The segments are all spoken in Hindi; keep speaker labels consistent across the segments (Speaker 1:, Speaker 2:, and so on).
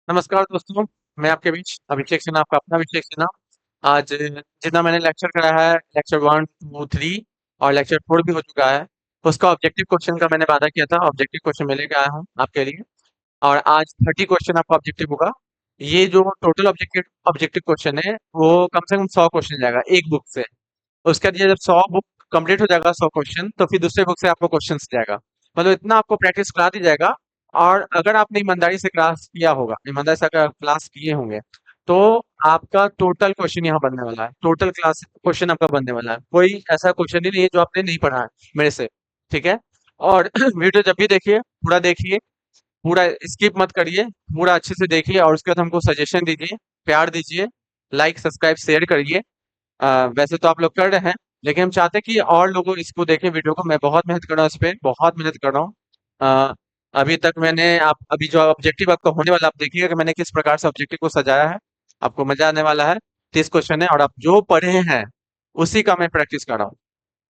Speaker 1: नमस्कार दोस्तों। मैं आपके बीच अभिषेक सिन्हा, आपका अपना अभिषेक सिन्हा। आज जितना मैंने लेक्चर कराया है, लेक्चर 1, 2, 3 और लेक्चर 4 भी हो चुका है। उसका ऑब्जेक्टिव क्वेश्चन का मैंने वादा किया था, ऑब्जेक्टिव क्वेश्चन मैं लेके आया हूँ आपके लिए। और आज 30 क्वेश्चन आपका ऑब्जेक्टिव होगा। ये जो टोटल ऑब्जेक्टिव ऑब्जेक्टिव क्वेश्चन है, वो कम से कम 100 क्वेश्चन जाएगा एक बुक से। उसके बाद ये जब 100 बुक कंप्लीट हो जाएगा, 100 क्वेश्चन, तो फिर दूसरे बुक से आपको क्वेश्चन जाएगा। मतलब इतना आपको प्रैक्टिस करा दी जाएगा। और अगर आपने ईमानदारी से क्लास किया होगा, ईमानदारी से अगर क्लास किए होंगे, तो आपका टोटल क्वेश्चन यहाँ बनने वाला है। टोटल क्लास क्वेश्चन आपका बनने वाला है। कोई ऐसा क्वेश्चन ही नहीं है जो आपने नहीं पढ़ा है मेरे से। ठीक है। और वीडियो जब भी देखिए, पूरा देखिए, पूरा स्किप मत करिए। पूरा अच्छे से देखिए और उसके बाद हमको सजेशन दीजिए, प्यार दीजिए, लाइक सब्सक्राइब शेयर करिए। वैसे तो आप लोग कर रहे हैं, लेकिन हम चाहते हैं कि और लोग इसको देखें वीडियो को। मैं बहुत मेहनत कर रहा हूँ इस पे, बहुत मेहनत कर रहा हूँ। अ, अभी तक मैंने आप अभी जो ऑब्जेक्टिव आपका होने वाला, आप देखिएगा कि मैंने किस प्रकार से ऑब्जेक्टिव को सजाया है। आपको मजा आने वाला है। 30 क्वेश्चन है और आप जो पढ़े हैं उसी का मैं प्रैक्टिस कर रहा हूँ।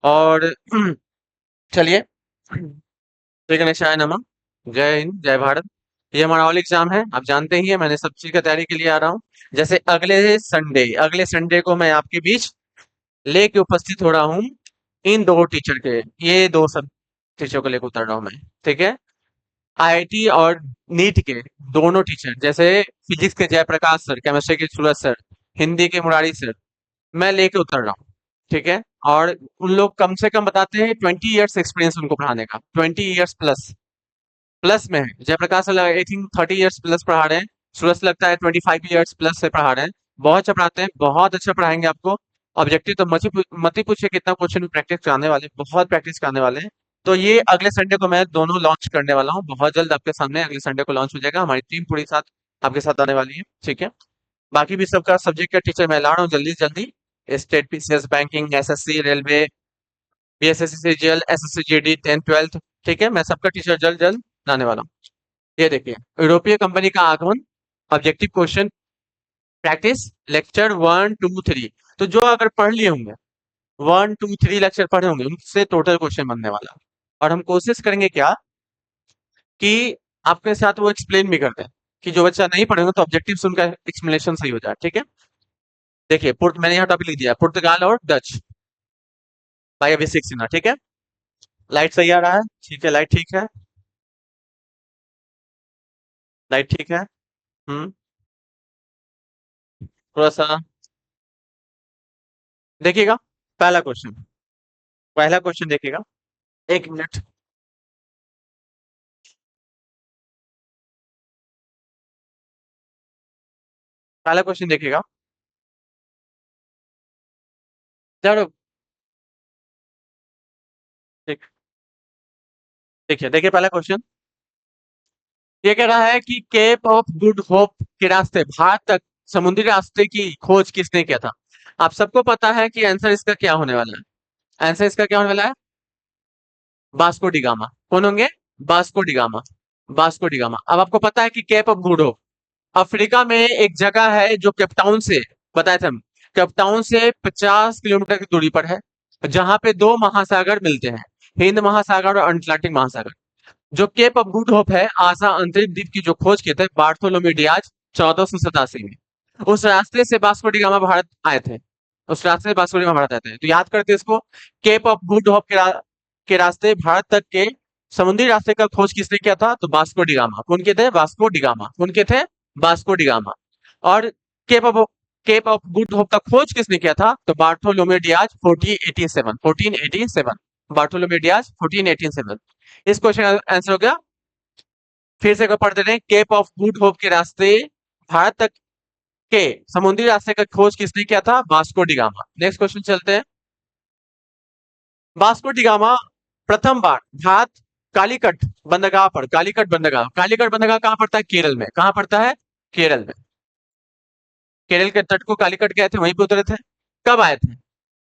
Speaker 1: और चलिए, श्री गणेशाय नमः। जय हिंद, जय भारत। ये हमारा ऑल एग्जाम है, आप जानते ही है। मैंने सब चीज की तैयारी के लिए आ रहा हूँ। जैसे अगले संडे को मैं आपके बीच लेके उपस्थित हो रहा हूँ। इन दो टीचर के, ये दो सब टीचर को लेकर उतर रहा हूँ मैं। ठीक है। आईआईटी और नीट के दोनों टीचर, जैसे फिजिक्स के जयप्रकाश सर, केमिस्ट्री के सूरज सर, हिंदी के मुरारी सर, मैं लेके उतर रहा हूँ। ठीक है। और उन लोग कम से कम बताते हैं 20 ईयर्स एक्सपीरियंस उनको पढ़ाने का, 20 ईयर्स प्लस। प्लस में है Jayprakash sir, I think 30 years plus पढ़ा रहे हैं। सूरज लगता है 25 ईयर्स प्लस से पढ़ा रहे हैं। बहुत अच्छा पढ़ाते हैं, बहुत अच्छा पढ़ाएंगे आपको। ऑब्जेक्टिव तो मत ही पूछिए कितना क्वेश्चन प्रैक्टिस कराने वाले, बहुत प्रैक्टिस कराने वाले हैं। तो ये अगले संडे को मैं दोनों लॉन्च करने वाला हूँ, बहुत जल्द आपके सामने अगले संडे को लॉन्च हो जाएगा। हमारी टीम पूरी साथ आपके साथ आने वाली है। ठीक है। बाकी भी सबका सब्जेक्ट का टीचर मैं ला रहा हूँ जल्दी से जल्दी। State, PCS, banking, SSC, railway, BSSC, CGL, SSC, GD, 10th 12th। ठीक है। मैं सबका टीचर जल्द जल्द लाने वाला हूँ। ये देखिए, यूरोपीय कंपनी का आगमन, ऑब्जेक्टिव क्वेश्चन प्रैक्टिस, लेक्चर 1, 2, 3। तो जो अगर पढ़ लिए होंगे, 1, 2, 3 लेक्चर पढ़े होंगे, उनसे टोटल क्वेश्चन बनने वाला है। और हम कोशिश करेंगे क्या, कि आपके साथ वो एक्सप्लेन भी कर दें, कि जो बच्चा नहीं पढ़ेगा तो ऑब्जेक्टिव से उनका एक्सप्लेनेशन सही हो जाए। ठीक है। देखिए, मैंने यहाँ टॉपिक लिख दिया है, पुर्तगाल और डच, बाय अभिषेक सिन्हा। ठीक है। लाइट सही आ रहा है? ठीक है, लाइट ठीक है। लाइट ठीक है। हम्म। थोड़ा सा देखिएगा। पहला क्वेश्चन, पहला क्वेश्चन देखिएगा। 1 मिनट। पहला क्वेश्चन देखिएगा। चलो, देख देखिए देखिए पहला क्वेश्चन। ये कह रहा है कि केप ऑफ गुड होप के रास्ते, भारत तक समुद्री रास्ते की खोज किसने किया था? आप सबको पता है कि आंसर इसका क्या होने वाला है। आंसर इसका क्या होने वाला है? Vasco da Gama. कौन होंगे? Vasco da Gama. Vasco da Gama. अब आपको पता है कि Cape of Good Hope Africa में एक जगह है, जो केपटाउन से, बताए थे हम, केपटाउन से 50 किलोमीटर की दूरी पर है, जहां पे दो महासागर मिलते हैं, हिंद महासागर और अटलांटिक महासागर। जो केप ऑफ गुड होप है, आशा अंतरिक्ष द्वीप की जो खोज किए थे बार्थोलोमेव डियाज 1487 में। उस रास्ते से वास्को डी गामा भारत आए थे। उस रास्ते से वास्को डी गामा भारत आए थे, तो याद करते इसको। केप ऑफ गुड होप के रास्ते भारत तक के समुद्री रास्ते का खोज किसने किया था? तो वास्को डी गामा। कौन के थे? Vasco da Gama. कौन के थे? Vasco da Gama. और Cape of Cape of Good Hope का खोज किसने किया था? तो बार्थोलोमेव डियाज 1487। 1487। Bartholomew Diaz 1487। इस क्वेश्चन का आंसर हो गया। फिर से एक बार पढ़ देते हैं। केप ऑफ गुड होप के रास्ते, भारत तक के समुद्री रास्ते का खोज किसने किया था? Vasco da gamma. Next question चलते हैं। वास्को डी गामा प्रथम बार भारत कालीकट बंदरगाह पर, कालीकट बंदरगाह कहाँ पड़ता है? केरल में। कहाँ पड़ता है? केरल में। केरल के तट को कालीकट गए थे, वहीं पे उतरे थे। कब आए थे?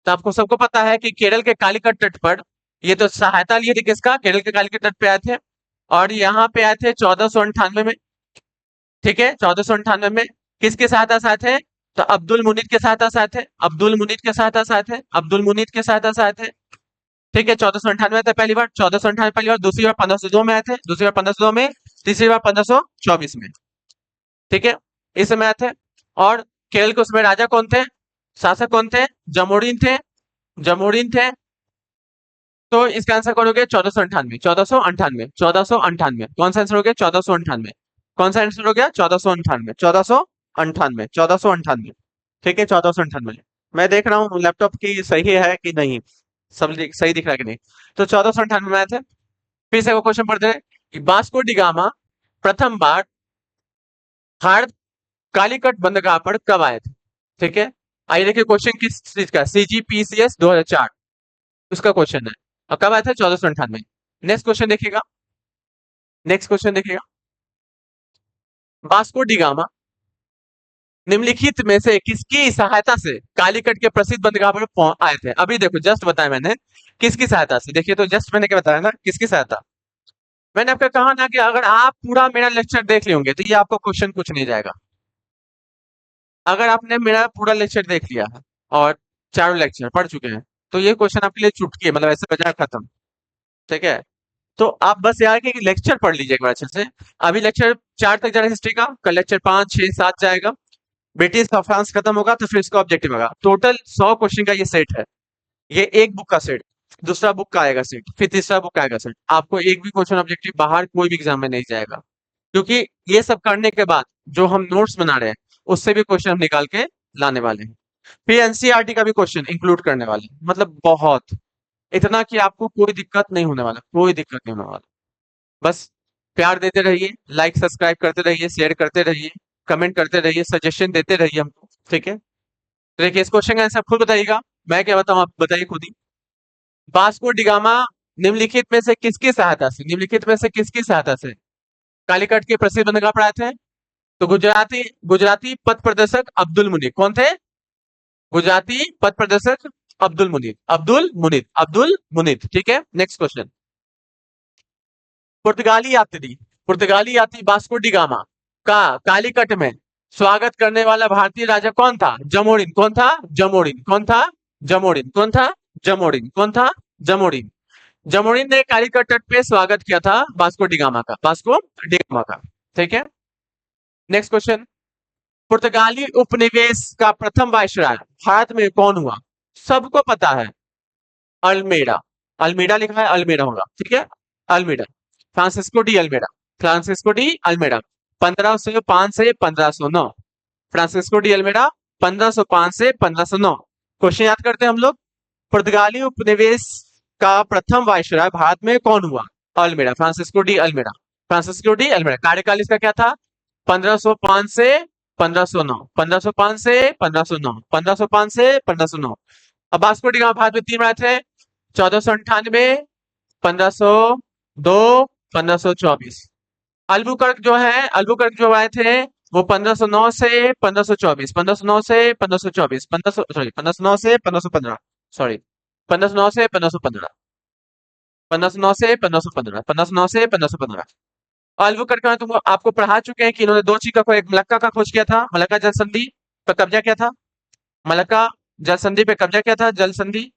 Speaker 1: तो आपको सबको पता है कि केरल के कालीकट तट पर, ये तो सहायता लिए थे किसका? केरल के कालीकट तट पे आए थे। और यहाँ पे आए थे 1498 में। ठीक है, 1498 में। किसके सहायता से आए थे? तो अब्दुल मुनीत के सहायता से आए थे। अब्दुल मुनीत के सहायता से आए थे। अब्दुल मुनीत के सहायता से आए थे। ठीक है, 1498 में थे पहली बार, 1498 पहली बार, दूसरी बार 1502 में आए थे, दूसरी बार 1502 में, तीसरी बार 1524 में। ठीक है, इस मैथ है। और केरल के उसमें राजा कौन थे, शासक कौन थे, जमोरिन थे, जमोरिन थे। तो इसका आंसर करोगे 1498, 1498, 1498। कौन सा आंसर हो गया, 1498। कौन सा आंसर हो गया, 1498, 1498, 1498। ठीक है, 1498। मैं देख रहा हूँ लैपटॉप की सही है कि नहीं, सही दिख रहा है कि नहीं। तो 1498 मैथ है। फिर से वो क्वेश्चन पढ़ते हैं कि वास्को डी गामा प्रथम बार भारत कालीकट बंदरगाह पर कब आए थे। ठीक है, आइए देखिए क्वेश्चन किस चीज का, CGPCS 2004 उसका क्वेश्चन है। और कब आया था, 1498। नेक्स्ट क्वेश्चन देखिएगा, नेक्स्ट क्वेश्चन देखिएगा। वास्को डी गामा निम्नलिखित में से किसकी सहायता से कालीकट के प्रसिद्ध बंदरगाह पर आए थे। अभी देखो जस्ट बताया मैंने, किसकी सहायता से। देखिए तो जस्ट मैंने क्या बताया ना, किसकी सहायता। मैंने आपको कहा ना कि अगर आप पूरा मेरा लेक्चर देख लेंगे तो ये आपको क्वेश्चन कुछ नहीं जाएगा। अगर आपने मेरा पूरा लेक्चर देख लिया है और चारों लेक्चर पढ़ चुके हैं तो ये क्वेश्चन आपके लिए चुटकी है, मतलब ऐसे बजा खत्म। ठीक है, तो आप बस यार कि लेक्चर पढ़ लीजिए एक बार अच्छे से। अभी लेक्चर 4 तक जा रहा है हिस्ट्री का, कल लेक्चर 5, 6, 7 जाएगा। ब्रिटिश का फ्रांस खत्म होगा तो फिर इसका ऑब्जेक्टिव होगा। टोटल 100 क्वेश्चन का ये सेट है, ये एक बुक का सेट। दूसरा बुक का आएगा सेट, फिर तीसरा बुक का आएगा सेट। आपको एक भी क्वेश्चन ऑब्जेक्टिव बाहर कोई भी एग्जाम में नहीं जाएगा, क्योंकि ये सब करने के बाद जो हम नोट्स बना रहे हैं उससे भी क्वेश्चन हम निकाल के लाने वाले हैं। फिर एनसीईआरटी का भी क्वेश्चन इंक्लूड करने वाले हैं, मतलब बहुत, इतना कि आपको कोई दिक्कत नहीं होने वाला, कोई दिक्कत नहीं होने वाला। बस प्यार देते रहिए, लाइक सब्सक्राइब करते रहिए, शेयर करते रहिए, कमेंट करते रहिए, सजेशन देते रहिए हमको। ठीक है, तो देखिए इस क्वेश्चन का आंसर खुद बताइएगा, मैं क्या बताऊं आप बताइए खुद ही। वास्को डी गामा निम्नलिखित में से किसकी सहायता से, निम्नलिखित में से किसकी सहायता से कालीकट के प्रसिद्ध बंदरगाह पर आए थे। तो गुजराती गुजराती पथ प्रदर्शक अब्दुल मुनीर कौन थे, गुजराती पथ प्रदर्शक अब्दुल मुनीर, अब्दुल मुनीर, अब्दुल मुनीर। ठीक है, नेक्स्ट क्वेश्चन। पुर्तगाली यात्री वास्को डी गामा का कालीकट में स्वागत करने वाला भारतीय राजा कौन था, जमोरिन। कौन था, जमोरिन। कौन था, जमोरिन। कौन था, जमोरिन। कौन था, जमोरिन। जमोरिन ने कालीकट तट पे स्वागत किया था वास्को डी गामा का, वास्को डी गामा का। ठीक है, नेक्स्ट क्वेश्चन। पुर्तगाली उपनिवेश का प्रथम वायसराय भारत में कौन हुआ, सबको पता है, अल्मेडा। अल्मेडा लिखा है, अल्मेडा होगा। ठीक है, Almeida, Francisco de Almeida, Francisco de Almeida. 1505 से 1509, फ्रांसिस्को डी अल्मेडा 1505 से 1509। क्वेश्चन याद करते हैं हम लोग। पुर्तगाली उपनिवेश का प्रथम वायसराय भारत में कौन हुआ, Almeida, Francisco de Almeida, Francisco de Almeida. कार्यकाल इसका क्या था, 1505 से 1509, 1505 से 1509, 1505 से 1509। अब वास्को डी गामा भारत में 3 आए थे, 1498, 1502, 1524। अल्बुकर्क जो है, अल्बुकर्क जो आए थे वो 1509 से 1524, 1509 से 1524, 1500 सॉरी 1509 से 1515, सॉरी 1509 से 1515, 1509 से 1515, 1509 से 1515। अल्बुकर्क में तुम आपको पढ़ा चुके हैं कि इन्होंने दो चीज का, एक मलक्का का खोज किया था, मलक्का जल संधि पर कब्जा किया था, मलक्का जल संधि पे कब्जा किया था, जल संधि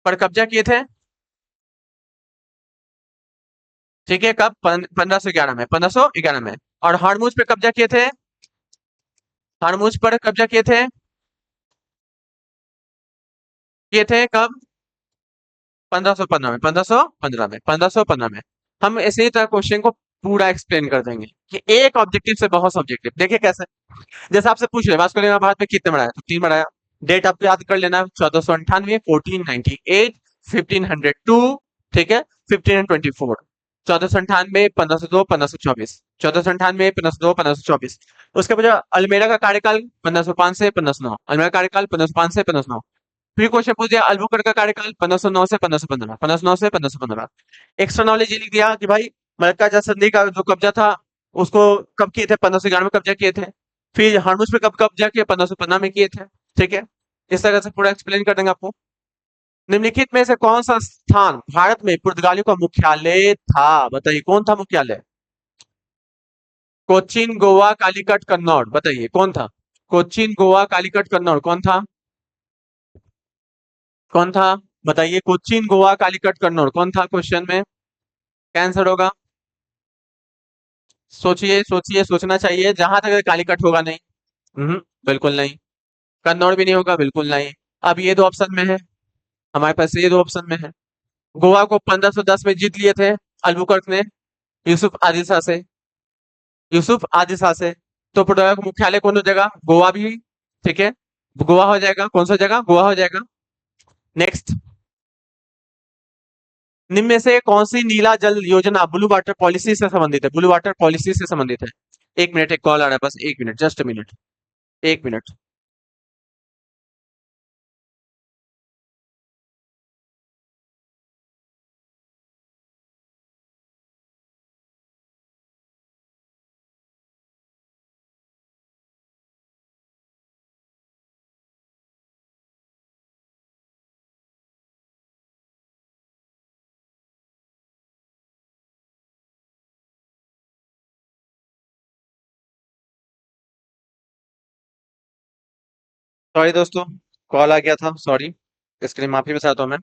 Speaker 1: पर कब्जा किए थे। ठीक है, कब, 1511 में, 1511 में। और हरमुज पे कब्जा किए थे, हरमुज पर कब्जा किए थे कब, 1515 में, 1515 में, 1515 में। हम इसी तरह क्वेश्चन को पूरा एक्सप्लेन कर देंगे कि एक ऑब्जेक्टिव से बहुत ऑब्जेक्टिव। देखिए कैसे, जैसे आपसे पूछ रहे वास्को डी गामा भारत में कितने बनाया, तो 3 बनाया। डेट आपको याद कर लेना, 1498, 1498, 1502। ठीक है, 1524, 1498, 1502, 1524, 1498, 1502, 1524। उसके बाद अल्मेड़ा का कार्यकाल 1505 से 1509, अल्मेड़ा का कार्यकाल 1505 से 1509। फिर क्वेश्चन पूछ दिया अल्बुकर्क का कार्यकाल 1509 से 1515, 1509 से 1515। एक्स्ट्रा नॉलेज ये लिख दिया कि भाई मलक्का जसंधि का जो कब्जा था उसको कब किए थे, 1511 में कब्जा किए थे। फिर हरमुज पे कब कब्जा किया, 1515 में किए थे। ठीक है, इस तरह से पूरा एक्सप्लेन कर देंगे आपको। निम्नलिखित में से कौन सा स्थान भारत में पुर्तगालियों का मुख्यालय था, बताइए कौन था मुख्यालय। कोचीन, गोवा, कालीकट, कन्नौज, बताइए कौन था। कोचीन, गोवा, कालीकट, कन्नौज, कौन था, कौन था, बताइए। कोचीन, गोवा, कालीकट, कन्नौज कौन था क्वेश्चन में, क्या आंसर होगा। सोचिए सोचिए, सोचना चाहिए। जहां तक कालीकट होगा नहीं। बिल्कुल नहीं। कन्नौज भी नहीं होगा, बिल्कुल नहीं। अब ये दो ऑप्शन में है, हमारे पास ये दो ऑप्शन में है। गोवा को 1510 में जीत लिए थे अल्बुकर्क ने, यूसुफ आदिल शाह से। यूसुफ आदिल शाह से। तो पुर्तगाल का मुख्यालय कौन हो जाएगा? गोवा भी। ठीक है, गोवा हो जाएगा। कौन सा जगह? गोवा हो जाएगा। नेक्स्ट, निम्न में से कौन सी नीला जल योजना ब्लू वाटर पॉलिसी से संबंधित है? ब्लू वाटर पॉलिसी से संबंधित है। एक मिनट, एक कॉल आ रहा है, बस एक मिनट, जस्ट अ मिनट। एक मिनट। सॉरी दोस्तों, कॉल आ गया था, सॉरी। इसके लिए माफी भी चाहता हूँ मैं।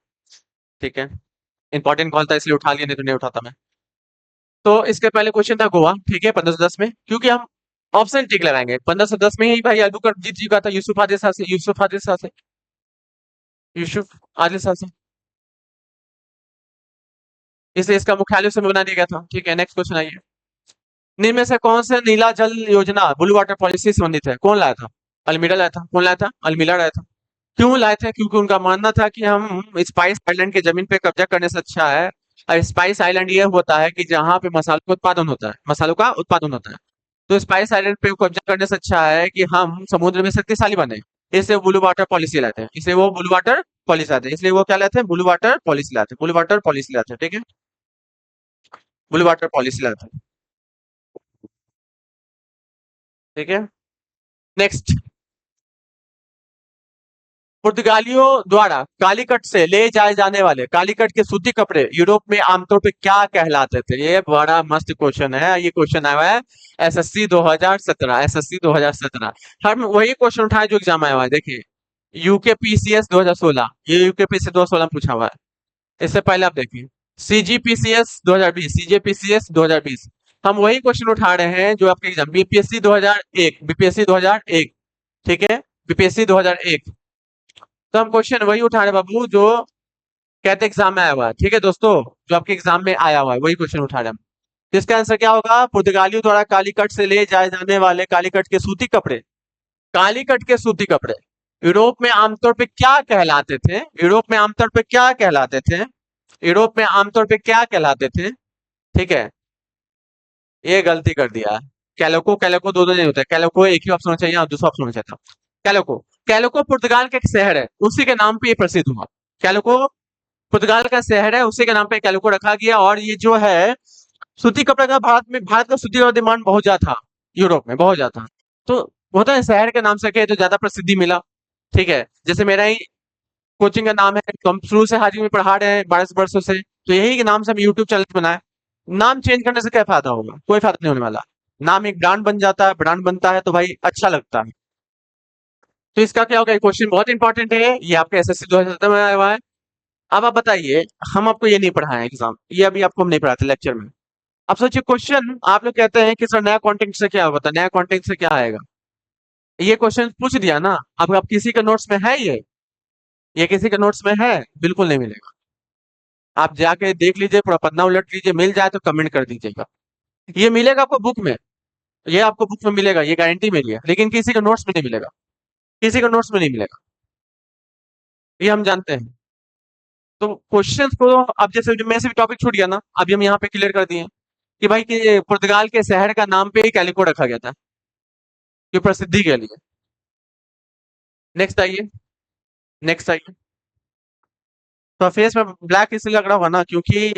Speaker 1: ठीक है, इंपॉर्टेंट कॉल था इसलिए उठा लिया, नहीं तो नहीं उठाता मैं। तो इसके पहले क्वेश्चन था गोवा, ठीक है, 1510 में, क्योंकि हम ऑप्शन टिक लगाएंगे। 1510 में ही भाई अल्बुकर्क जीत चुका था यूसुफ आदिल शाह से, यूसुफ आदिल शाह से, यूसुफ आदिल शाह से। इसलिए इसका मुख्यालय उस समय बना दिया गया था। ठीक है, नेक्स्ट क्वेश्चन आइए। निम्न में से कौन से नीला जल योजना ब्लू वाटर पॉलिसी से संबंधित है? कौन लाया था? अल्मीरा लाया था। कौन लाया था? अल्मीरा लाया था। क्यों लाए थे? क्योंकि उनका मानना था कि हम स्पाइस आइलैंड की जमीन पे कब्जा करने से अच्छा है। और स्पाइस आइलैंड ये होता है कि जहाँ पे मसालों का उत्पादन होता है, मसालों का उत्पादन होता है। तो स्पाइस आइलैंड पे कब्जा करने से अच्छा है कि हम समुद्र में शक्तिशाली बने। इसलिए वो ब्लू वाटर पॉलिसी लाते हैं, इसलिए वो ब्लू वाटर पॉलिसी लाते हैं, इसलिए वो क्या लाते हैं? ब्लू वाटर पॉलिसी लाते हैं, ब्लू वाटर पॉलिसी लाते हैं। ठीक है, ब्लू वाटर पॉलिसी लाते हैं। ठीक है, नेक्स्ट। पुर्तगालियों द्वारा कालीकट से ले जाए जाने वाले कालीकट के सूती कपड़े यूरोप में आमतौर पे क्या कहलाते थे? ये बड़ा मस्त क्वेश्चन है, ये क्वेश्चन आया हुआ है एसएससी 2017, एसएससी 2017। हम वही क्वेश्चन उठाए जो एग्जाम आया हुआ है, देखिए। यूके पीसीएस 2016, ये यूके पीसीएस 2016 में पूछा हुआ है। इससे पहले आप देखिए, सीजीपीसीएस 2020, सीजीपीसीएस 2020। हम वही क्वेश्चन उठा रहे हैं जो आपके एग्जाम बीपीएससी 2001, बीपीएससी 2001। ठीक है, बीपीएससी 2001। तो हम क्वेश्चन वही उठा रहे हैं बाबू, जो कहते एग्जाम में आया हुआ है। ठीक है दोस्तों, जो आपके एग्जाम में आया हुआ है वही क्वेश्चन उठा रहे हैं हम। तो इसका आंसर क्या होगा? पुर्तगालियों द्वारा कालीकट से ले जाए जाने वाले कालीकट के सूती कपड़े, कालीकट के सूती कपड़े यूरोप में आमतौर पे क्या कहलाते थे? यूरोप में आमतौर पे क्या कहलाते थे? यूरोप में आमतौर पे क्या कहलाते थे? ठीक है, ये गलती कर दिया है। कैलोको, कैलोको दो दो नहीं होता है, कैलोको एक ही ऑप्शन होना चाहिए और दूसरा ऑप्शन होना चाहिए था। कैलोको, कैलोको पुर्तगाल का एक शहर है, उसी के नाम पे ये प्रसिद्ध हुआ। कैलोको पुर्तगाल का शहर है, उसी के नाम पे कैलोको रखा गया। और ये जो है सूती कपड़े का, भारत का सूती का डिमांड बहुत ज्यादा था, यूरोप में बहुत ज्यादा था। तो होता है शहर के नाम से के तो ज्यादा प्रसिद्धि मिला। ठीक है, जैसे मेरा ही कोचिंग का नाम है, तो हम शुरू से हाजिर में पढ़ा रहे हैं 12 वर्षों से, तो यही के नाम से हम यूट्यूब चैनल बनाए। नाम चेंज करने से क्या फायदा होगा? कोई फायदा नहीं होने वाला। नाम एक ब्रांड बन जाता है, ब्रांड बनता है तो भाई अच्छा लगता है। तो इसका क्या होगा? क्वेश्चन बहुत इंपॉर्टेंट है, ये आपके एसएससी 2017 में आया हुआ है। अब आप बताइए, हम आपको ये नहीं पढ़ाए एग्जाम, ये अभी आपको हम नहीं पढ़ाते लेक्चर में। अब सोचिए क्वेश्चन, आप लोग कहते हैं कि सर नया कंटेंट से क्या होता है, नया कंटेंट से क्या आएगा? ये क्वेश्चन पूछ दिया ना। अब आप किसी के नोट्स में है ये किसी के नोट्स में है? बिल्कुल नहीं मिलेगा। आप जाके देख लीजिए, पूरा पन्ना उलट लीजिए, मिल जाए तो कमेंट कर दीजिएगा। ये मिलेगा आपको बुक में, ये आपको बुक में मिलेगा, ये गारंटी मेरी है, लेकिन किसी के नोट्स में नहीं मिलेगा, किसी के नोट्स में नहीं मिलेगा। ये हम जानते हैं। तो क्वेश्चंस को, अब जैसे जो में से भी टॉपिक छूट गया ना, अभी हम यहाँ पे क्लियर कर दिए कि भाई कि पुर्तगाल के शहर का नाम पे ही कैलिको रखा गया था, कि प्रसिद्धि के लिए। नेक्स्ट आइए, नेक्स्ट आइए। तो फेस में ब्लैक इसलिए लग रहा होगा ना, क्योंकि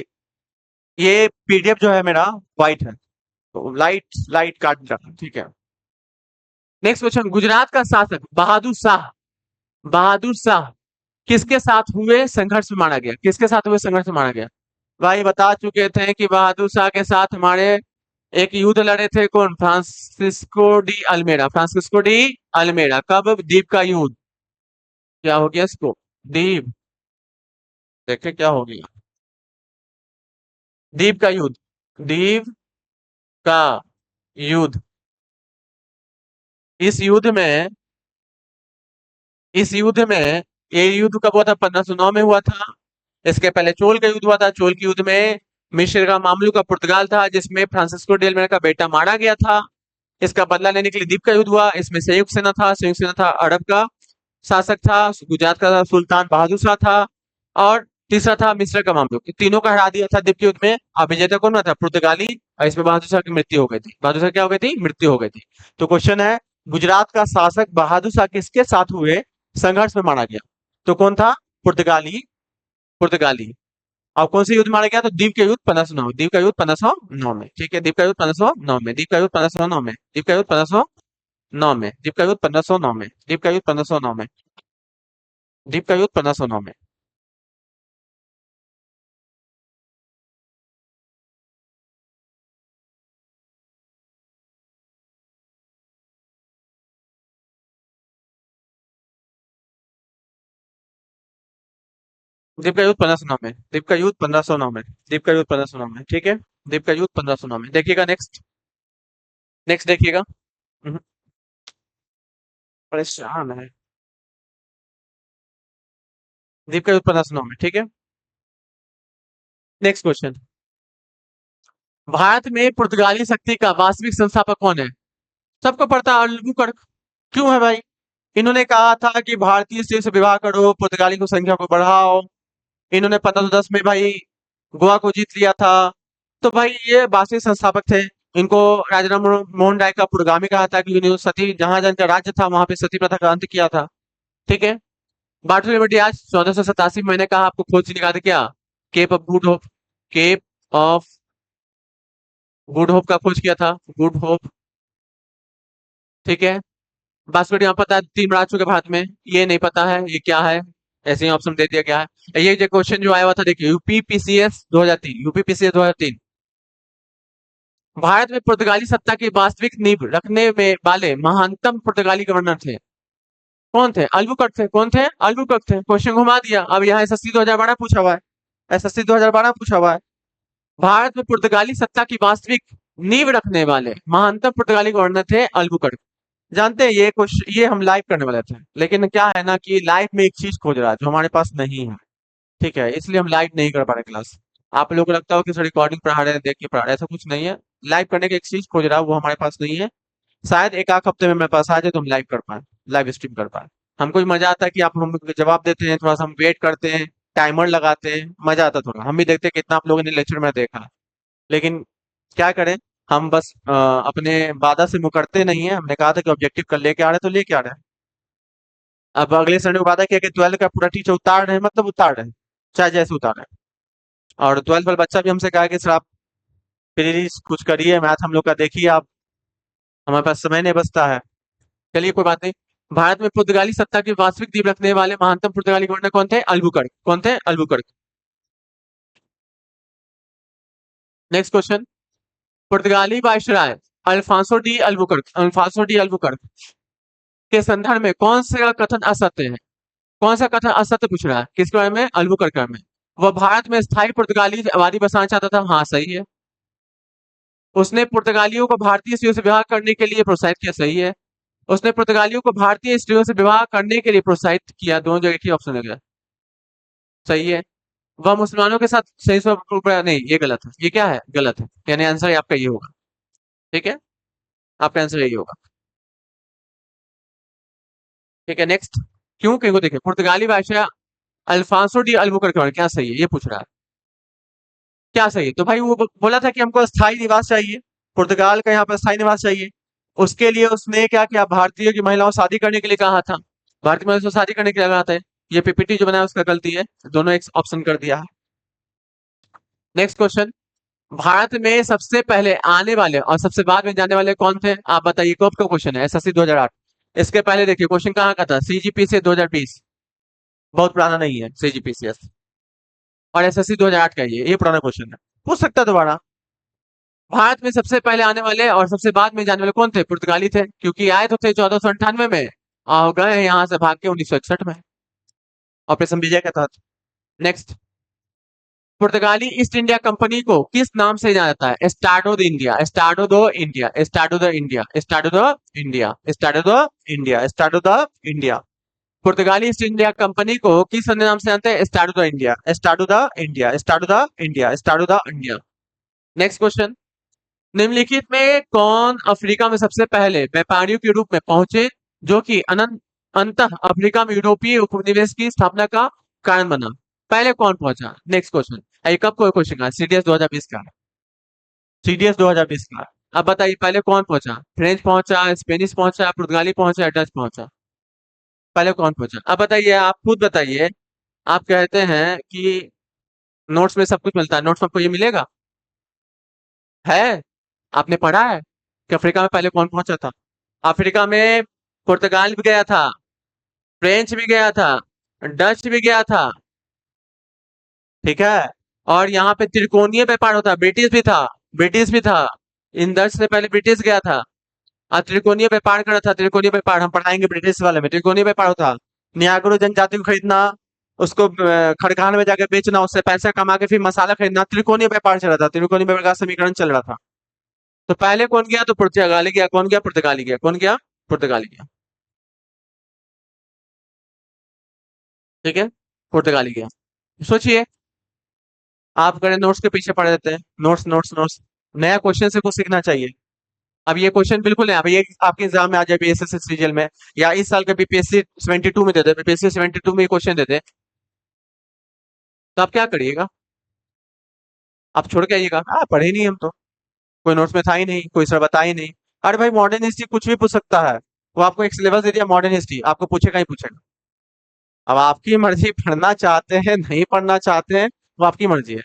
Speaker 1: ये पीडीएफ जो है मेरा व्हाइट है, तो लाइट लाइट काट जाता है। ठीक है, नेक्स्ट क्वेश्चन। गुजरात का शासक बहादुर शाह किसके साथ हुए संघर्ष में मारा गया? किसके साथ हुए संघर्ष में मारा गया? भाई बता चुके थे कि बहादुर शाह के साथ हमारे एक युद्ध लड़े थे, कौन? Francisco de Almeida. कब? द्वीप का युद्ध। क्या हो गया इसको? द्वीप, देखे क्या हो गया? द्वीप का युद्ध, द्वीप का युद्ध। इस युद्ध में इस युद्ध में ये युद्ध कब हुआ था? 1509 में हुआ था। इसके पहले चोल का युद्ध हुआ था। चोल के युद्ध में मिस्र का मामलू का पुर्तगाल था, जिसमें फ्रांसिस्को डेलमेर का बेटा मारा गया था। इसका बदला लेने के लिए द्वीप का युद्ध हुआ। इसमें संयुक्त सेना था। संयुक्त सेना था अरब का शासक था, गुजरात का सुल्तान बहादुर शाह था, और तीसरा था मिस्र का मामलूक। तीनों का हरा दिया था द्वीप के युद्ध में। अब विजेता कौन बना था? पुर्तगाली। और इसमें बहादुर शाह की मृत्यु हो गई थी। बहादुर शाह क्या हो गई थी? मृत्यु हो गई थी। तो क्वेश्चन है, गुजरात का शासक बहादुर शाह किसके साथ हुए संघर्ष में मारा गया? तो कौन था? पुर्तगाली। पुर्तगाली। और कौन से युद्ध मारा गया? तो द्वीप के युद्ध 1509। द्वीप का युद्ध 1509 में। ठीक है, द्वीप का युद्ध 1509 में। द्वीप का युद्ध 1509 में। द्वीप का युद्ध 1509 में। द्वीप का युद्ध 1509 में। द्वीप का युद्ध 1509 में। द्वीप का युद्ध 1509 में। द्वीप का युद्ध 1509 में। द्वीप का युद्ध 1509 में। द्वीप का युद्ध 1509 में। ठीक है, द्वीप का युद्ध 1509 में। देखिएगा नेक्स्ट। नेक्स्ट देखिएगा। हम्म, परेशान है। द्वीप का युद्ध 1509 में। ठीक है, नेक्स्ट क्वेश्चन। भारत में पुर्तगाली शक्ति का वास्तविक संस्थापक कौन है? सबको पता है, अल्बुकर्क। क्यों है भाई? इन्होंने कहा था कि भारतीय स्त्रियों से विवाह करो, पुर्तगाली को संख्या को बढ़ाओ। इन्होंने 1510 में भाई गोवा को जीत लिया था। तो भाई ये वास्तविक संस्थापक थे। इनको राजा राम मोहन राय का पुरोगामी कहा था, क्योंकि इन्होंने सती, जहां जहां इनका राज्य था वहां पे सती प्रथा का अंत किया था। ठीक है। बाटू लिबर्टी आज 1487 में, मैंने कहा आपको खोज से निकाल क्या? Cape of Good Hope. Cape of Good Hope का खोज किया था। Good Hope. ठीक है। बास्केट यहाँ पता है, 3 बार आ चुके भारत में। ये नहीं पता है ये क्या है, ऐसे ही ऑप्शन दे दिया गया है। ये जो क्वेश्चन जो आया हुआ था, देखिए, यूपीपीसीएस 2003। यूपीपीसीएस 2003। भारत में पुर्तगाली सत्ता की वास्तविक नींव रखने में वाले महानतम पुर्तगाली गवर्नर थे। कौन थे? अल्बुकर्क थे। कौन थे? अल्बुकर्क थे। क्वेश्चन घुमा दिया। अब यहाँ एसएससी 2012 पूछा हुआ है। एसएससी 2012 पूछा हुआ है। भारत में पुर्तगाली सत्ता की वास्तविक नींव रखने वाले महानतम पुर्तगाली गवर्नर थे अल्बुकर्क। जानते हैं, ये कुछ ये हम लाइव करने वाले थे, लेकिन क्या है ना कि लाइव में एक चीज खोज रहा है जो हमारे पास नहीं है। ठीक है, इसलिए हम लाइव नहीं कर पा रहे क्लास। आप लोगों को लगता हो कि सर रिकॉर्डिंग पढ़ा रहे हैं, देख के पढ़ा रहे हैं, ऐसा कुछ नहीं है। लाइव करने की एक चीज खोज रहा है, वो हमारे पास नहीं है। शायद एक आध हफ्ते में मेरे पास आ जाए तो हम लाइव कर पाए, लाइव स्ट्रीम कर पाए। हमको भी मजा आता है कि आप हम जवाब देते हैं, थोड़ा सा हम वेट करते हैं, टाइमर लगाते हैं, मजा आता है थोड़ा। हम भी देखते हैं कितना आप लोगों ने लेक्चर में देखा। लेकिन क्या करें, हम बस अपने वादा से मुकरते नहीं है। हमने कहा था कि ऑब्जेक्टिव कल लेके आ रहे हैं, तो लेके आ रहे हैं। अब अगले संडे को वादा किया कि 12 का पूरा टीचर उतार रहे हैं, मतलब उतार रहे हैं, चाहे जैसे उतार रहे हैं। और 12 वाला बच्चा भी हमसे कहा कि सर आप प्लीज कुछ करिए, मैथ हम लोग का देखिए आप, हमारे पास समय नहीं बचता है। चलिए कोई बात नहीं। भारत में पुर्तगाली सत्ता की वास्तविक नींव रखने वाले महानतम पुर्तगाली गवर्नर कौन थे? अल्बुकर्क। कौन थे? अल्बुकर्क। Next question. पुर्तगाली वायसराय अल्फांसो डी अल्बुकर्क के संदर्भ में कौन सा कथन असत्य है? कौन सा कथन असत्य पूछ रहा है? किसके बारे में? अल्बुकर्क के बारे में। वह भारत में स्थायी पुर्तगाली आबादी बसाना चाहता था। हाँ, सही है। उसने पुर्तगालियों को भारतीय स्त्रियों से विवाह करने के लिए प्रोत्साहित किया। सही है। उसने पुर्तगालियों को भारतीय स्त्रियों से विवाह करने के लिए प्रोत्साहित किया। दोनों जगह की ऑप्शन लग रहा है। सही है। वह मुसलमानों के साथ सही स्वरूप नहीं, ये गलत है। ये क्या है? गलत है। यानी आंसर आपका ये होगा। ठीक है, आपका आंसर यही होगा। ठीक है, नेक्स्ट। क्यों? क्योंकि देखिए, पुर्तगाली भाषा अल्फांसो डी अल्बुकर्क के बारे में क्या सही है, ये पूछ रहा है। क्या सही है? तो भाई वो बोला था कि हमको स्थायी निवास चाहिए, पुर्तगाल का यहाँ पर स्थायी निवास चाहिए। उसके लिए उसने क्या किया? भारतीय की महिलाओं से शादी करने के लिए कहा था। भारतीय महिलाओं से शादी करने के लिए कहा था। ये पीपीटी जो बनाया उसका गलती है, दोनों एक ऑप्शन कर दिया है। Next question. भारत में सबसे पहले आने वाले और सबसे बाद में जाने वाले कौन थे? आप बताइए, कब का क्वेश्चन है? एसएससी 2008। इसके पहले देखिए क्वेश्चन कहाँ का था? सीजीपी से 2020। बहुत पुराना नहीं है सीजीपीसीएस। और एसएससी 2008 का ये पुराना क्वेश्चन है, पूछ सकता है दोबारा। भारत में सबसे पहले आने वाले और सबसे बाद में जाने वाले कौन थे? पुर्तगाली थे, क्योंकि आए तो थे 1498 में और गए हैं यहाँ से भाग के 1961 में, ऑपरेशन विजय के तहत। नेक्स्ट। पुर्तगाली ईस्ट इंडिया कंपनी को किस नाम से जाना जाता है? Estado da India, Estado da India, Estado da India, Estado da India, Estado da India, Estado da India. पुर्तगाली ईस्ट इंडिया कंपनी को किस अन्य नाम से जानते हैं? Estado da India, Estado da India, Estado da India, Estado da India. Next question, निम्नलिखित में कौन अफ्रीका में सबसे पहले व्यापारियों के रूप में पहुंचे, जो कि अनंत अंत अफ्रीका में यूरोपीय उपनिवेश की स्थापना का कारण बना? पहले कौन पहुंचा? नेक्स्ट क्वेश्चन, ये कब कोई क्वेश्चन है? सीडीएस 2020 का, सीडीएस 2020 का। अब बताइए पहले कौन पहुंचा? फ्रेंच पहुंचा, स्पेनिश पहुंचा, पुर्तगाली पहुंचा, डच पहुंचा? पहले कौन पहुंचा? अब बताइए, आप खुद बताइए। आप कहते हैं कि नोट्स में सब कुछ मिलता है, नोट्स में आपको ये मिलेगा? है? आपने पढ़ा है कि अफ्रीका में पहले कौन पहुंचा था? अफ्रीका में पुर्तगाल भी गया था, फ्रेंच भी गया था, डच भी गया था, ठीक है। और यहाँ पे त्रिकोणीय व्यापार होता, ब्रिटिश भी था, ब्रिटिश भी था। इन डच से पहले ब्रिटिश गया था और त्रिकोणीय व्यापार कर रहा था। त्रिकोणीय व्यापार हम पढ़ाएंगे ब्रिटिश वाले में। त्रिकोणीय व्यापार होता, नियाग्रो जनजाति को खरीदना, उसको खड़कान में जाके बेचना, उससे पैसा कमा के फिर मसाला खरीदना, त्रिकोणीय व्यापार चल रहा था, त्रिकोणीय व्यापार का समीकरण चल रहा था। तो पहले कौन गया? तो पुर्तगाली गया। कौन गया? पुर्तगाली गया। कौन गया? पुर्तगाली गया, ठीक है, पुर्तगाली गया। सोचिए, आप करें नोट्स के पीछे पड़ जाते हैं, नोट्स नोट्स नोट्स। नया क्वेश्चन से कुछ सीखना चाहिए। अब ये क्वेश्चन बिल्कुल नहीं, अब ये आपके एग्जाम में आ जाए, बीएसएस सीजीएल में, या इस साल के बीपीएससी 72 में देते, बीपीएससी 72 में ये क्वेश्चन देते, तो आप क्या करिएगा? आप छोड़ के आइएगा, पढ़े नहीं हम तो, कोई नोट्स में था ही नहीं, कोई सर बता ही नहीं। अरे भाई, मॉडर्न हिस्ट्री कुछ भी पूछ सकता है। वो आपको एक सिलेबस दे दिया मॉडर्न हिस्ट्री, आपको पूछेगा ही पूछेगा। अब आपकी मर्जी, पढ़ना चाहते हैं नहीं पढ़ना चाहते हैं, वो आपकी मर्जी है।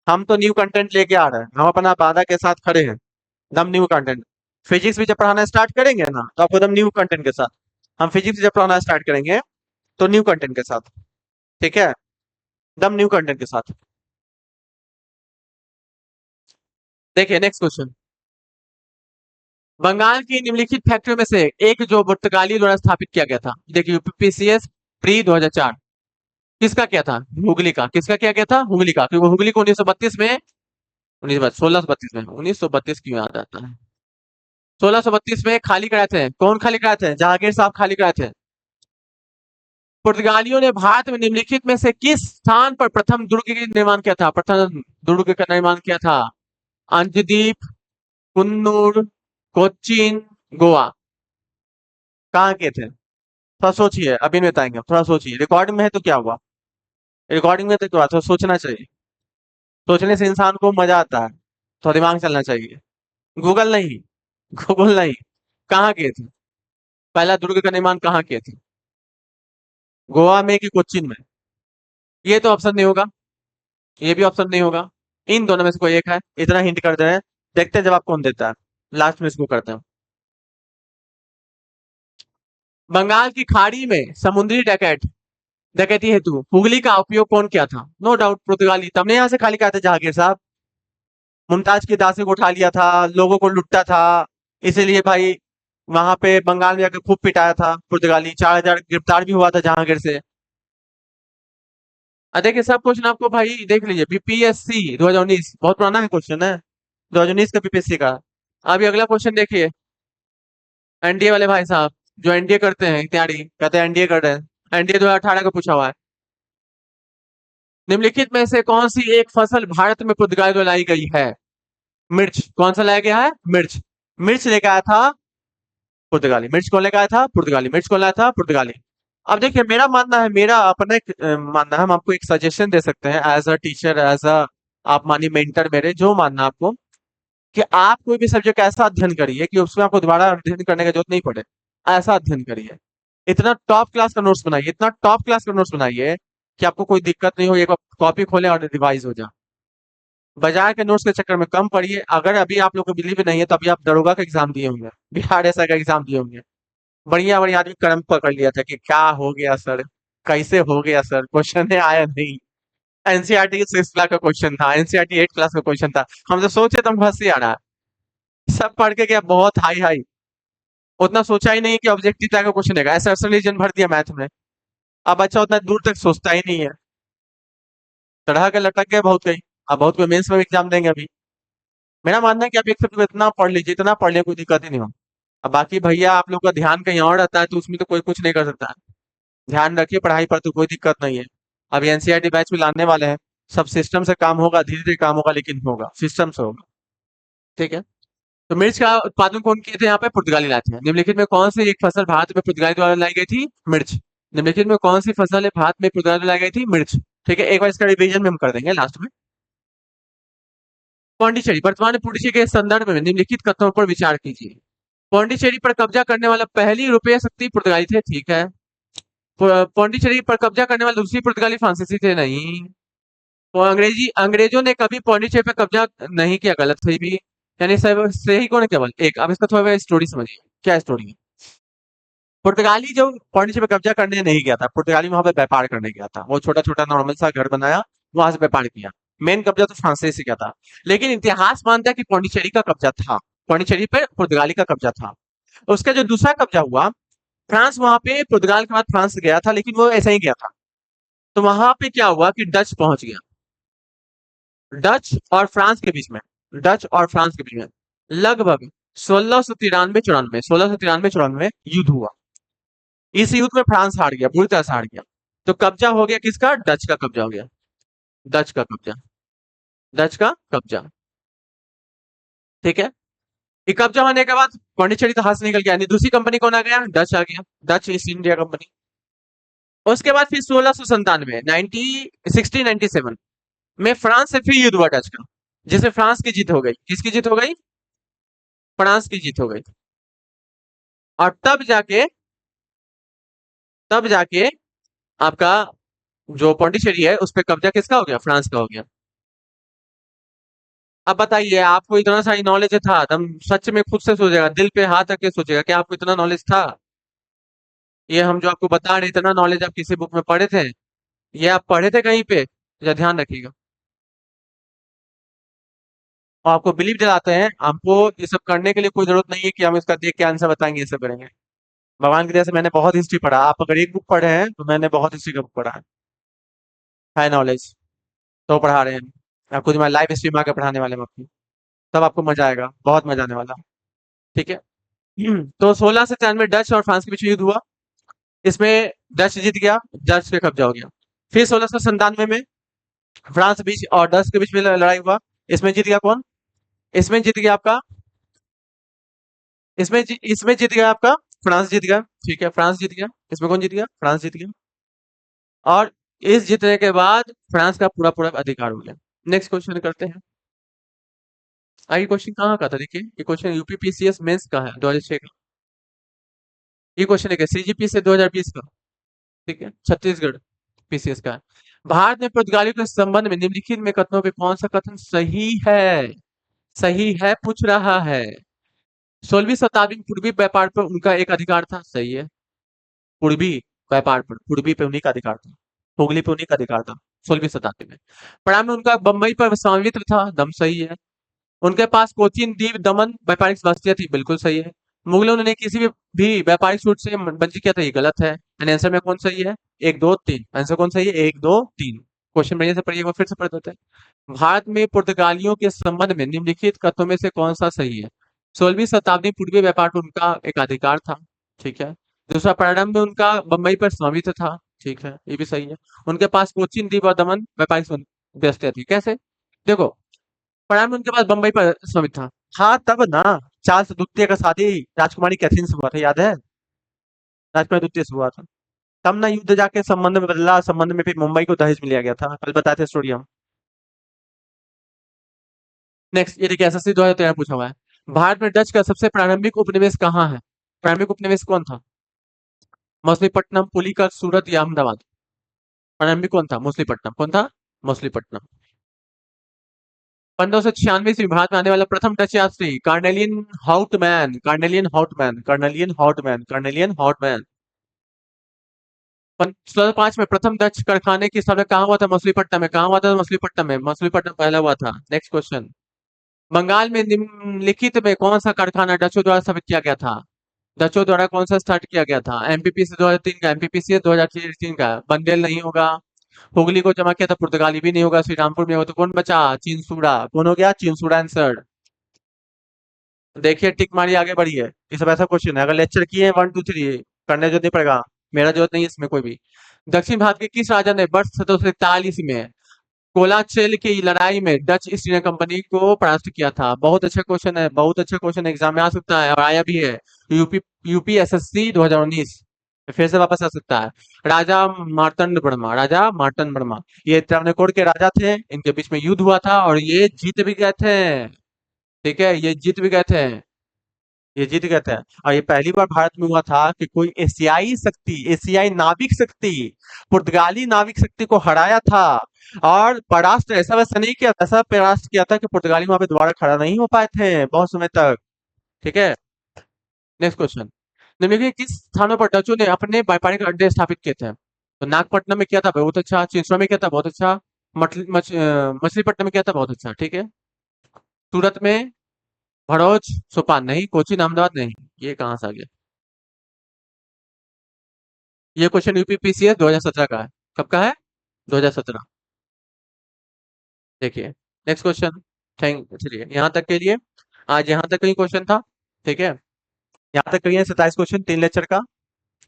Speaker 1: हम तो न्यू कंटेंट लेके आ रहे हैं, हम अपना वादा के साथ खड़े हैं, एकदम न्यू कंटेंट। फिजिक्स भी जब पढ़ाना स्टार्ट करेंगे ना, तो आपको एकदम न्यू कंटेंट के साथ। हम फिजिक्स जब पढ़ाना स्टार्ट करेंगे, तो न्यू कंटेंट के साथ, ठीक है, एकदम न्यू कंटेंट के साथ। देखिए नेक्स्ट क्वेश्चन, बंगाल की निम्नलिखित फैक्ट्रियों में से एक जो पुर्तगाली द्वारा स्थापित किया गया था, देखिए यूपीपीसीएस प्री 2004, किसका क्या था? हुगली का। किसका क्या गया था? हुगली का, क्योंकि हुगली को 1932 में, 1632 में, 1932 क्यों याद आता है, 1632 में खाली कराए थे। कौन खाली कराए थे? जहांगीर साहब खाली कराए थे। पुर्तगालियों ने भारत में निम्नलिखित में से किस स्थान पर प्रथम दुर्ग का निर्माण किया था? प्रथम दुर्ग का निर्माण किया था? अंजदीप, कुन्नूर, कोचीन, गोवा? कहाँ के थे? थोड़ा सोचिए, अभी नहीं बताएंगे, थोड़ा सोचिए। रिकॉर्डिंग में है तो क्या हुआ, रिकॉर्डिंग में तो क्या हुआ, थोड़ा सोचना चाहिए। सोचने से इंसान को मजा आता है, थोड़ा दिमाग चलना चाहिए। गूगल नहीं, गूगल नहीं। कहाँ किए थे? पहला दुर्ग का निर्माण कहाँ किए थे? गोवा में कि कोचीन में? ये तो ऑप्शन नहीं होगा, ये भी ऑप्शन नहीं होगा। इन दोनों में से कोई एक है, इतना हिंट कर दे रहे हैं। देखते हैं जवाब कौन देता है, लास्ट में इसको करते हैं। बंगाल की खाड़ी में समुद्री डकैती हेतु हुगली का उपयोग कौन किया था? नो डाउट पुर्तगाली, तबने यहाँ से खाली कहा था जहांगीर साहब। मुमताज की दासी को उठा लिया था, लोगों को लुटता था, इसीलिए भाई वहां पे बंगाल में जाकर खूब पिटाया था पुर्तगाली। 4,000 गिरफ्तार भी हुआ था जहांगीर से। देखिए सब क्वेश्चन आपको भाई देख लीजिए, बीपीएससी 2019 बहुत पुराना है क्वेश्चन है, 2019 का बीपीएससी का। अभी अगला क्वेश्चन देखिए, एनडीए वाले भाई साहब जो एनडीए करते हैं तैयारी, कहते हैं एनडीए कर रहे हैं, एनडीए 2018 का पूछा हुआ है। निम्नलिखित में से कौन सी एक फसल भारत में पुर्तगाल द्वारा लाई गई है? मिर्च। कौन सा लाया गया है? मिर्च। मिर्च लेकर आया था पुर्तगाली। मिर्च कौन लेकर आया था? पुर्तगाली। मिर्च कौन लाया था? पुर्तगाली। अब देखिए, मेरा मानना है, मेरा अपना एक मानना है, हम आपको एक सजेशन दे सकते हैं as a teacher, as a, आप मानिए मेंटर मेरे, जो मानना है आपको, कि आप कोई भी सब्जेक्ट ऐसा अध्ययन करिए कि उसमें आपको दोबारा अध्ययन करने की जरूरत नहीं पड़े। ऐसा अध्ययन करिए, इतना टॉप क्लास का नोट्स बनाइए, इतना टॉप क्लास का नोट्स बनाइए कि आपको कोई दिक्कत नहीं हो, एक कॉपी खोले और रिवाइज हो जाए। बाजार के नोट्स के चक्कर में कम पढ़िए। अगर अभी आप लोग को बिलीव नहीं है, तो अभी आप दरोगा का एग्जाम दिए होंगे, बिहार ऐसा का एग्जाम दिए होंगे। बढ़िया बढ़िया आदमी कलम पकड़ लिया था कि क्या हो गया सर, कैसे हो गया सर, क्वेश्चन है आया नहीं। एनसीईआरटी की 6 क्लास का क्वेश्चन था, एनसीईआरटी 8 क्लास का क्वेश्चन था। हम तो सोचे तो हंसी आ रहा है। सब पढ़ के क्या बहुत हाई हाई, उतना सोचा ही नहीं कि ऑब्जेक्टिव टाइप का क्वेश्चन है, ऐसा रीजन भर दिया मैथ में। अब बच्चा उतना दूर तक सोचता ही नहीं है। चढ़ा के लटक गए बहुत कहीं। अब बहुत कोई मेंस में एग्जाम देंगे अभी। मेरा मानना है कि आप एक सब्जेक्ट इतना पढ़ लीजिए, इतना पढ़ लिया, कोई दिक्कत ही नहीं हो। अब बाकी भैया आप लोग का ध्यान कहीं और रहता है तो उसमें तो कोई कुछ नहीं कर सकता है। ध्यान रखिए पढ़ाई पर, तो कोई दिक्कत नहीं है। अभी एनसीईआरटी बैच भी लाने वाले हैं। सब सिस्टम से काम होगा, धीरे धीरे काम होगा, लेकिन होगा, सिस्टम से होगा। ठीक है। तो मिर्च का उत्पादन कौन किए थे यहाँ पे? पुर्तगाली लाए थे। निम्नलिखित में कौन सी एक फसल भारत में पुर्तगाली द्वारा लाई गई थी? मिर्च। निम्नलिखित में कौन सी फसल है भारत में पुर्तगाली द्वारा लाई गई थी? मिर्च। ठीक है, एक बार इसका रिवीजन में हम कर देंगे लास्ट में। पौंडीचेरी, वर्तमान में पुडुचेरी के संदर्भ में निम्नलिखित कथनों पर विचार कीजिए। पौंडीचेरी पर कब्जा करने वाला पहली यूरोपीय शक्ति पुर्तगाली थे, ठीक है। पौंडीचेरी पर कब्जा करने वाले दूसरी पुर्तगाली फ्रांसीसी थे, नहीं। वो अंग्रेजों ने कभी पौंडीचेरी पर कब्जा नहीं किया, गलत थे भी। यानी सब सही कौन है? केवल एक। अब इसका थोड़ा स्टोरी समझिए, क्या स्टोरी है। पुर्तगाली जो पौंडीचेरी पे कब्जा करने नहीं गया था, पुर्तगाली वहां पे व्यापार करने गया था। वो छोटा छोटा नॉर्मल सा घर बनाया, वहां से व्यापार किया। मेन कब्जा तो फ्रांसीसी का था। लेकिन इतिहास मानता है कि पौंडीचेरी का कब्जा था। पौंडीचेरी पे पुर्तगाली का कब्जा था। उसका जो दूसरा कब्जा हुआ, फ्रांस वहां पे पुर्तगाल के बाद फ्रांस गया था, लेकिन वो ऐसा ही गया था। तो वहां पे क्या हुआ कि डच पहुंच गया। डच और फ्रांस के बीच में, डच और फ्रांस के बीच में लगभग 1693 चौरानवे युद्ध हुआ। इस युद्ध में फ्रांस हार गया, पूरी तरह से हार गया। तो कब्जा हो गया किसका? डच का कब्जा हो गया। डच का कब्जा, डच का कब्जा। ठीक है। ये कब्जा होने के बाद पौंडीचेरी तो हाथ से निकल गया, यानी दूसरी कंपनी कौन आ गया? डच आ गया, डच ईस्ट इंडिया कंपनी। उसके बाद फिर 1697 1697 में फ्रांस से फिर युद्ध हुआ डच का, जिसमें फ्रांस की जीत हो गई। किसकी जीत हो गई? फ्रांस की जीत हो गई। और तब जाके आपका जो पौंडीचेरी है उस पर कब्जा किसका हो गया? फ्रांस का हो गया। अब बताइए, आपको इतना सारी नॉलेज था, तुम सच में खुद से सोचेगा, दिल पे हाथ रख के सोचेगा कि आपको इतना नॉलेज था? ये हम जो आपको बता रहे, इतना नॉलेज आप किसी बुक में पढ़े थे? ये आप पढ़े थे कहीं पे? या ध्यान रखिएगा। और आपको बिलीव दिलाते हैं, हमको ये सब करने के लिए कोई जरूरत नहीं है कि हम इसका देख के आंसर बताएंगे, ये सब करेंगे। भगवान की दया से मैंने बहुत हिस्ट्री पढ़ा। आप अगर एक बुक पढ़े हैं तो मैंने बहुत हिस्ट्री का बुक पढ़ा है नॉलेज। तो पढ़ा रहे हैं आपको, मैं लाइव हिस्ट्री में आकर पढ़ाने वाले हैं आपकी। तब आपको मजा आएगा, बहुत मजा आने वाला है। ठीक है। तो 1697 डच और फ्रांस के बीच युद्ध हुआ। इसमें डच जीत गया, डच पे कब्जा हो गया। फिर 1697 में फ्रांस बीच और डच के बीच में लड़ाई हुआ। इसमें जीत गया कौन? इसमें जीत गया आपका, इसमें जीत गया आपका फ्रांस जीत गया। ठीक है, फ्रांस जीत गया। इसमें कौन जीत गया? फ्रांस जीत गया। और इस जीतने के बाद फ्रांस का पूरा पूरा अधिकार हो गया। नेक्स्ट क्वेश्चन करते हैं। आगे क्वेश्चन कहाँ का था? देखिए, ये क्वेश्चन यूपीपीसीएस मेंस का है, 2006 का। ये क्वेश्चन है सीजीपी से 2020 का। ठीक है, छत्तीसगढ़ पीसीएस का है। भारत में पुर्तगालियों के संबंध में निम्नलिखित में कथनों पे कौन सा कथन सही है? सही है पूछ रहा है। 16वीं शताब्दी में पूर्वी व्यापार पर उनका एक अधिकार था, सही है। पूर्वी व्यापार पर, पूर्वी पे उन्हीं का अधिकार था। हुगली पे उन्हीं का अधिकार था 16वीं शताब्दी में। प्रारंभ में उनका बंबई पर स्वामित्व था, दम सही है। उनके पास कोचीन द्वीप दमन व्यापारिक बस्तियां थी, बिल्कुल सही है। मुगलों ने किसी भी व्यापारिक सूट से वंचित किया था, ये गलत है। यानी आंसर में कौन सही है? एक दो तीन। आंसर कौन सही है? एक दो तीन। क्वेश्चन बढ़िया से पढ़िए, एक बार फिर से पढ़ देते हैं। भारत में पुर्तगालियों के संबंध में निम्नलिखित कथनों में से कौन सा सही है? 16वीं शताब्दी पूर्वी व्यापार पर उनका एक अधिकार था, ठीक है। दूसरा, प्रारंभ में उनका बंबई पर स्वामित्व था, ठीक है, ये भी सही है। उनके पास कोचीन द्वीप और दमन व्यापारिक व्यवस्था थी। कैसे? देखो, प्रारंभ में उनके पास बंबई पर स्वामित्व था। हाँ, तब ना चार्ल्स द्वितीय का शादी राजकुमारी कैथरीन से हुआ था, याद है? राजकुमारी द्वितीय से हुआ था। तब ना युद्ध जाके संबंध में बदला, संबंध में फिर मुंबई को दहेज में लिया गया था, कल बताए थे स्टोरी हम। नेक्स्ट, ये देखिए, एसएससी 2013 पूछा हुआ है। भारत में डच का सबसे प्रारंभिक उपनिवेश कहाँ है? प्रारंभिक उपनिवेश कौन था? मछलीपट्टनम, पुलिकल, सूरत या अहमदाबाद? प्रारंभिक कौन था? मछलीपट्टनम। कौन था? मछलीपट्टनम। 1596 ईस्वी में भारत में आने वाला प्रथम डच यात्री carnelian Houtman, carnelian Houtman, carnelian Houtman, carnelian Houtman. 2005 में प्रथम डच कारखाने की स्थापना कहाँ हुआ था? मछलीपट्टनम में। कहाँ हुआ था? मछलीपट्टनम में। मछलीपट्टनम पहला हुआ था। Next question. बंगाल में निम्नलिखित में कौन सा कारखाना डचों द्वारा स्थापित किया गया था? डचों द्वारा कौन सा स्टार्ट किया गया था? एमपीपी से 2003 का, एमपीपीसी 2003 का। बंदेल नहीं होगा, हुगली को जमा किया था पुर्तगाली भी नहीं होगा, श्री रामपुर में हो तो कौन बचा? चिंसूड़ा। कौन हो गया? चिंसूड़ा आंसर। देखिए टिक मारी, आगे बढ़िए। ये सब ऐसा क्वेश्चन है, अगर लेक्चर किए 1 2 3 करने जो नहीं पड़ेगा। मेरा जरूरत नहीं है इसमें कोई भी। दक्षिण भारत के किस राजा ने वर्ष 1741 में कोलाचेल की लड़ाई में डच ईस्ट इंडिया कंपनी को परास्त किया था? बहुत अच्छा क्वेश्चन है, बहुत अच्छा क्वेश्चन, एग्जाम में आ सकता है और आया भी है। यूपी यूपीएसएससी 2019 फिर से वापस आ सकता है। राजा मार्तंड वर्मा, राजा मार्तंड वर्मा, ये त्रावणकोर के राजा थे, इनके बीच में युद्ध हुआ था और ये जीत भी गए थे। ठीक है, ये जीत भी गए थे। ये जीत गए थे। और ये पहली बार भारत में हुआ था कि कोई एशियाई शक्ति, एशियाई नाविक शक्ति, पुर्तगाली नाविक शक्ति को हराया था। और परास्त ऐसा वैसा नहीं किया, ऐसा परास्त किया था कि पुर्तगाली वहां पे दोबारा खड़ा नहीं हो पाए थे बहुत समय तक। ठीक है। Next question. निम्नलिखित किस स्थानों पर डचों ने अपने व्यापारिक अड्डे स्थापित किए थे? तो नागपट्टनम में किया था, बहुत अच्छा। चिंसरा में किया था, बहुत अच्छा। मछलीपट्टनम में किया था, बहुत अच्छा। ठीक है। सूरत में, भड़ोच, सोपान नहीं, कोचीन, अहमदाबाद नहीं। ये कहाँ से आ गया? ये क्वेश्चन यूपीपीसीएस 2017 का है। कब का है? 2017। देखिए। Next question. चलिए यहाँ तक के लिए। आज यहाँ तक का ही क्वेश्चन था। ठीक है। यहाँ तक करिए 27 क्वेश्चन, 3 लेक्चर का।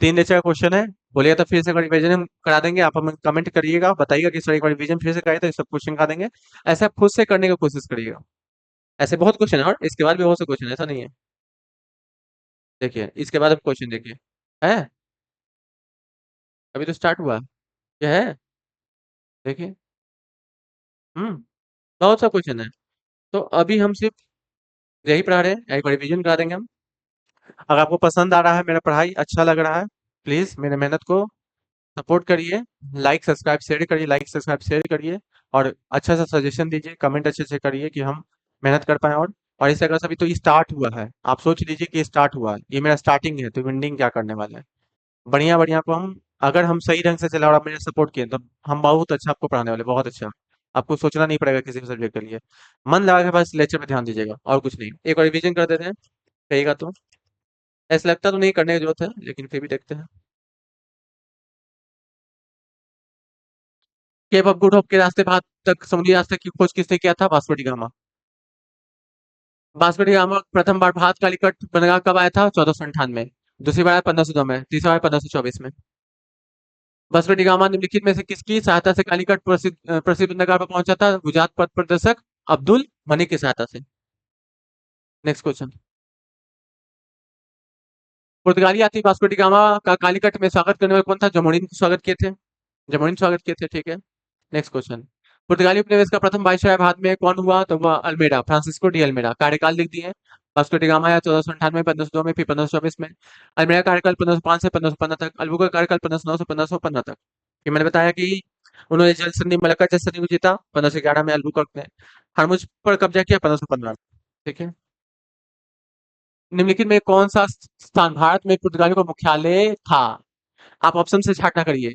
Speaker 1: 3 लेक्चर का क्वेश्चन है। बोलिएगा तो फिर से एक बार रिवीजन हम करा देंगे। आप हमें कमेंट करिएगा, बताइएगा कि सर एक बार रिवीजन फिर से कराए तो ये सब क्वेश्चन करा देंगे। ऐसे आप खुद से करने की कोशिश करिएगा। ऐसे बहुत क्वेश्चन है और इसके बाद भी बहुत से क्वेश्चन, ऐसा नहीं है। देखिए इसके बाद अब क्वेश्चन देखिए। है, अभी तो स्टार्ट हुआ है। क्या है? देखिए। हम्म बहुत सा क्वेश्चन है। तो अभी हम सिर्फ यही पढ़ा रहे हैं, एक बार रिवीजन करा देंगे हम। अगर आपको पसंद आ रहा है, मेरा पढ़ाई अच्छा लग रहा है, प्लीज मेरे मेहनत को सपोर्ट करिए। लाइक सब्सक्राइब शेयर करिए, लाइक सब्सक्राइब शेयर करिए। और अच्छा सा सजेशन दीजिए, कमेंट अच्छे से करिए कि हम मेहनत कर पाए। और इस तरह से अभी तो स्टार्ट हुआ है, आप सोच लीजिए कि स्टार्ट हुआ है, ये मेरा स्टार्टिंग है, तो एंडिंग क्या करने वाला है। बढ़िया बढ़िया को हम, अगर हम सही ढंग से चला और आप मेरे सपोर्ट किए तो हम बहुत अच्छा आपको पढ़ाने वाले, बहुत अच्छा। आपको सोचना नहीं पड़ेगा किसी भी सब्जेक्ट के लिए। मन लगा के बस लेक्चर पे ध्यान दीजिएगा और कुछ नहीं। एक बार रिवीजन कर देते हैं, कहिएगा तो। ऐसा लगता तो नहीं करने की जरूरत है, लेकिन फिर भी देखते हैं। केप ऑफ गुड होप के रास्ते भारत तक, समुद्री रास्ते की खोज किसने किया था? Vasco da Gama. Vasco da gamma प्रथम बार भारत कालीकट बंदरगाह कब आया था? 1498 में। दूसरी बार 1502 में। तीसरी बार 1524 में। वास्को डी गामा निम्नलिखित में से किसकी सहायता से कालीकट प्रसिद्ध बंदरगाह पर पहुंचा था? गुजरात पथ प्रदर्शक अब्दुल मनिक की सहायता से। Next question. पुर्तगाली यात्री वास्को डी गामा का कालीकट में स्वागत करने वाले कौन था? जमोरिन को स्वागत किए थे। जमोरिन स्वागत किए थे। ठीक है। Next question. पुर्तगाली उपनिवेश का प्रथम वायसराय भारत में कौन हुआ? तो वह अल्मेडा, फ्रांसिस्को डी अल्मेडा। कार्यकाल लिख दिए। वास्को डी गामा आया 1498 में, 1502 में, फिर 1524 में। अल्मेडा का कार्यकाल 1505 से 1515 तक। अल्बुकर्क का कार्यकाल 1509 से 1515 तक। ये मैंने बताया कि उन्होंने जल संधि, मलक्का जल संधि को जीता 1511 में। अल्बुकर्क ने हरमुज पर कब्जा किया 1515। ठीक है। निम्नलिखित में कौन सा स्थान भारत में पुर्तगालियों का मुख्यालय था? आप ऑप्शन से छांटना करिए।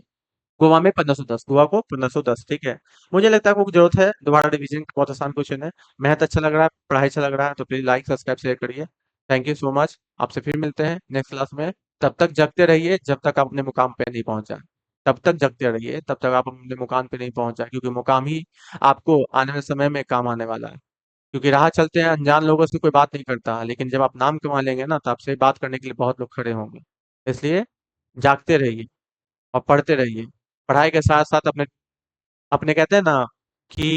Speaker 1: गोवा में 1510, गोवा को 1510। ठीक है। मुझे लगता है आपको जरूरत है दोबारा रिवीजन, बहुत आसान क्वेश्चन है। मेहनत अच्छा लग रहा है, पढ़ाई अच्छा लग रहा है, तो प्लीज लाइक सब्सक्राइब शेयर करिए। Thank you so much. आपसे फिर मिलते हैं नेक्स्ट क्लास में। तब तक जगते रहिए जब तक आप अपने मुकाम पे नहीं पहुंच जाए। तब तक जगते रहिए तब तक आप अपने मुकाम पे नहीं पहुंच जाए, क्योंकि मुकाम ही आपको आने वाले समय में काम आने वाला है। क्योंकि राह चलते हैं, अनजान लोगों से कोई बात नहीं करता, लेकिन जब आप नाम कमा लेंगे ना, तो आपसे बात करने के लिए बहुत लोग खड़े होंगे। इसलिए जागते रहिए और पढ़ते रहिए। पढ़ाई के साथ साथ अपने अपने कहते हैं ना कि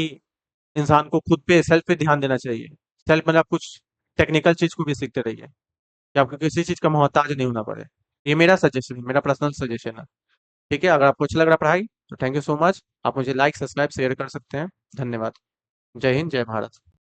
Speaker 1: इंसान को खुद पे, सेल्फ पे ध्यान देना चाहिए। सेल्फ मतलब कुछ टेक्निकल चीज को भी सीखते रहिए, कि आपको किसी चीज का मोहताज नहीं होना पड़े। ये मेरा सजेशन है, मेरा पर्सनल सजेशन है। ठीक है। अगर आपको अच्छा लग रहा है पढ़ाई, तो थैंक यू सो मच। आप मुझे लाइक सब्सक्राइब शेयर कर सकते हैं। धन्यवाद। जय हिंद, जय भारत।